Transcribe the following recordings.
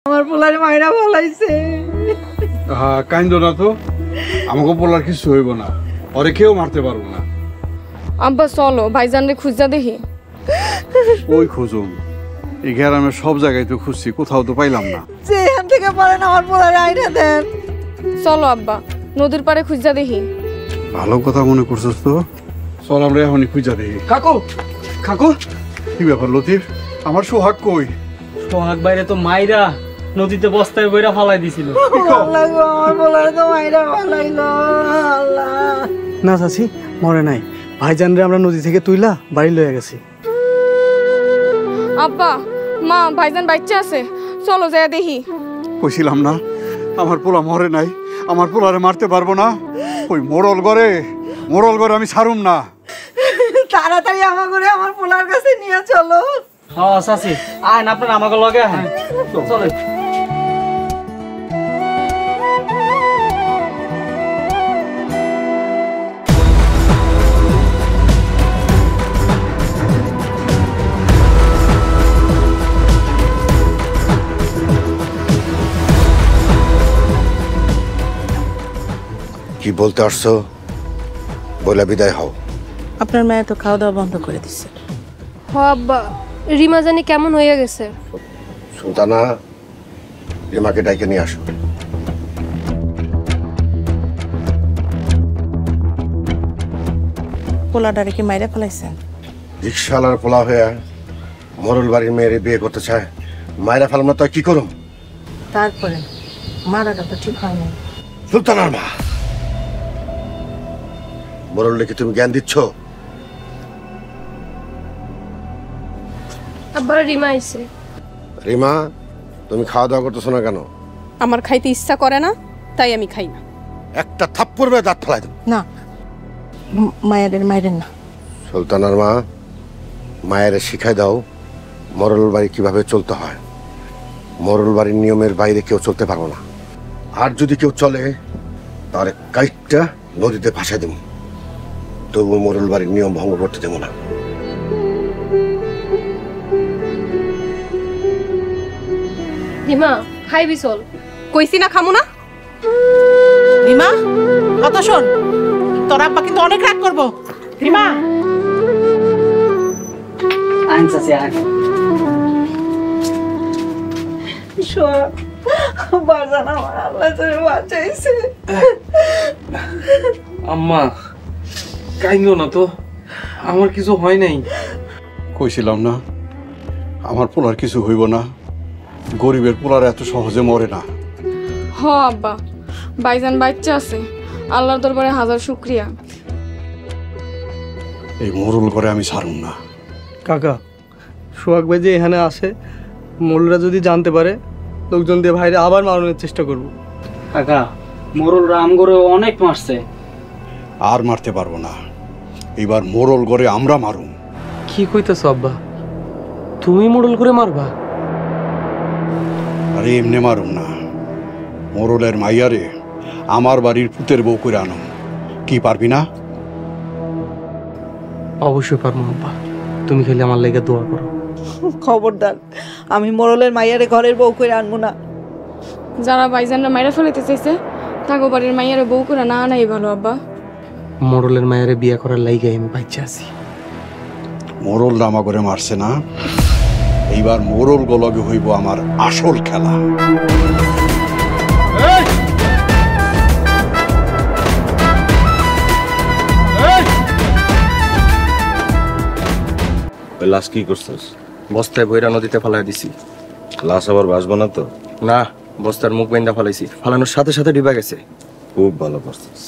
আমার পোলারে মাইরা বলাইছে। হ্যাঁ, কাইন্দ না তো, আমাকে পোলার কিছু হইব না, ওরে কেউ মারতে পারবো না। আব্বা চলো ভাইজানরে খুঁজা দেখি। ওই খুঁজুম, এই গ্রামের সব জায়গায় তো খুঁজছি, কোথাও তো পাইলাম না। যে এখান থেকে পারেন আমার পোলারে আইনা দেন। চলো আব্বা নদীর পাড়ে খুঁজা দেখি। ভালো কথা মনে করছিস তো, চল আমরা এখনই খুঁজা দেখি। কাকু কাকু, কি ব্যাপার লতিফ, আমার সোহাগ কই? সোহাগ বাইরে তো মাইরা নদীতে বস্তায় বইরা ফালাই দিছিল। আল্লাহ গো, আমার পোলারে তো মাইরা বলাইলো। আল্লাহ না চাচি, মরে নাই। ভাইজানরে আমরা নদী থেকে তুইলা বাড়ি লয়ে গেছি। আব্বা মা ভাইজান বাচ্চা আছে, চলো যাই দেখি। কইছিলাম না আমার পোলা মরে নাই, আমার পোলারে মারতে পারবো না। ওই মোড়ল ঘরে আমি ছাড়ুম না। তাড়াতাড়ি আমার করে আমার পোলার কাছে নিয়ে চলো। হ্যাঁ চাচি, আইন আপনার আমাকে লগে আহেন। চলে কি বলতে আসছো বলে বিদায় হও। আপনার মায়ের তো খাওয়া দাওয়া বন্ধ করে দিচ্ছে। হ আব্বা, রিমা জানি কেমন হয়ে গেছে। সুলতানা, রিমাকে ডাইকে নিয়ে আসো। পোলাডারে কি মাইরা ফেলাইছেন? রিক্সাওয়ালার পোলা হয়ে মরল বাড়ির মেয়েরে বিয়ে করতে চায়, মায়েরা ফেলাম না তো কি করুম? তারপরে মারাটা তো ঠিক হয় নাই। সুলতানার মা, মরলকে কি তুমি জ্ঞান দিচ্ছ? আব্বা রিমা আইছে। রিমা, তুমি খাওয়া দাওয়া করতেছো না কেন? আমার খাইতে ইচ্ছা করে না, তাই আমি খাই না। একটা থাপ্পড় মেয়ে দাঁত ফেলাই দেব। না, মায়ের মাইরেন না। সুলতানার মা, মায়ের শিখাই দাও মরল বাড়ি কিভাবে চলতে হয়। মরল বাড়ির নিয়মের বাইরে কেউ চলতে পারবো না, আর যদি কেউ চলে তাহলে কাইটটা নদীতে ভাসাই দেব। তবু মরল বাড়ির নিয়ম ভঙ্গ করতে দেবো না। রিমা খাইবি চল। কইছি না খামু না। রিমা, কথা শোন, তোর আব্বা কিন্তু অনেক রাগ করবো। রিমা, আইন চাচি আইন। বাজান আমার আল্লাহ তোরে বাঁচাইছে। আম্মা কাইন্দ না তো, আমার কিছু হয় নাই। কইছিলাম না আমার পোলার কিছু হইব না, গরিবের পোলার এত সহজে মরে না। হ আব্বা, ভাইজান বাচ্চা আছে, আল্লাহর দরবারে হাজার শুকরিয়া। এই মোড়ল ঘরে আমি ছাড়ুম না। কাকা, সোহাগ ভাই যে এখানে আসে, মোল্লা যদি জানতে পারে লোকজন দিয়ে ভাইরে আবার মারানোর চেষ্টা করব। কাকা, মোরল রাম করে অনেক মারছে। আর মারতে পারবো না, এবার মোড়ল ঘরে আমরা মারুম। কি কইতেছ আব্বা, তুমি মোড়ল করে মারবা? আরে এমনি মারুম না, মোড়লের মাইয়ারে আমার বাড়ির পুতের বউ করে আনো। কি পারবি না? অবশ্যই পারবো আব্বা, তুমি খালি আমার লেগে দোয়া করো। খবরদার, আমি মোরলের মাইয়ারে ঘরের বউ করে আনবো না। যারা ভাইজানরা মাইরা ফেলাইতে চাইছে তাগো বাড়ির মাইয়ারে বউ করে না আনাই ভালো আব্বা। মোড়লের মায়েরে বিয়ে করার লাইগে আমি বাচ্চা আছি। মোড়ল রামা করে মারছে না, এইবার মোড়ল গলগে হইব আমার আসল খেলা। লাশ কি করছিস? বস্তায় বইরা নদীতে ফালাই দিছি। লাশ আবার ভাসবো না তো? না, বস্তার মুখ বাইন্দা ফালাইছি, ফালানোর সাথে সাথে ডিবা গেছে। খুব ভালো করছিস।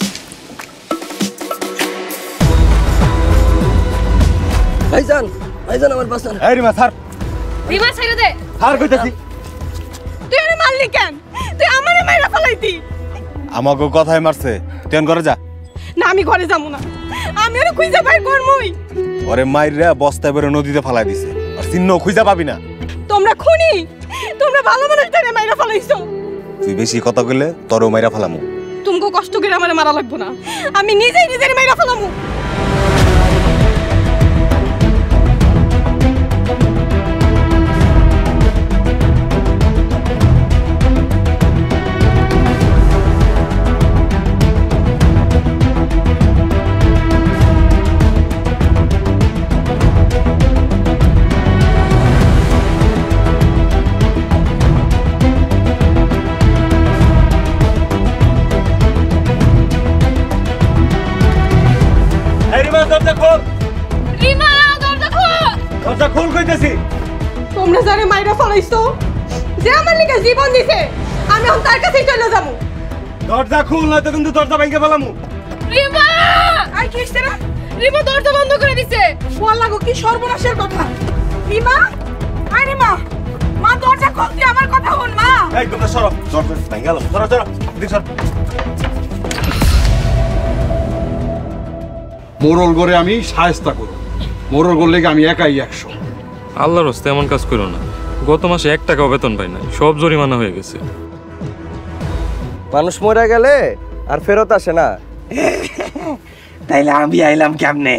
ভাইজান, ভাইজান আমার বাঁচান। এই রিমা স্যার, রিমা ছেড়ে দে। স্যার কইতাছি। তুই আরে মারলি কেন? তুই আমারে মাইরা ফেলাইতি। আমাকে কথাই মারছে, তুই ঘরে যা। না, আমি ঘরে যাবো না, আমি ওরে খুঁজে বাইর করমুই। ওরে মাইরা বস্তায় বেরো নদীতে ফালাই দিছে, আর চিহ্ন খুঁজে পাবি না। তোমরা খুনি, তোমরা ভালো মানুষটারে মাইরা ফেলাইছো। তুই বেশি কথা কইলে তোরও মাইরা ফালামু। তুমগো কষ্ট করে আমারে মারা লাগবো না, আমি নিজেই নিজের মাইরা ফেলামু। ফলাইছো যে আমার লিগে জীবন দিছে আমি এখন তার কাছেই চলে যাবো দরজা খুল না তো কিন্তু দরজা ভেঙে ফেলামু। রিমা আর কি হইছে না রিমা দরজা বন্ধ করে দিছে ওয়াল্লাহ গো কি সর্বনাশের কথা রিমা আয় রিমা মা দরজা খুলতে আমার কথা হন মা এই তোমরা সরো, দরজা ভেঙে গেল, সরো সরো, এদিকে সর। মোড়ল ঘরে আমি সায়স্তা করব, মোড়ল ঘর লেগে আমি একাই 100। আল্লাহর হস্তে এমন কাজ করো না। গত মাসে 1 টাকাও বেতন পাই না, সব জরিমানা হয়ে গেছে। মানুষ মরে গেলে আর ফেরত আসে না। তাইলে আমি আইলাম কেমনে?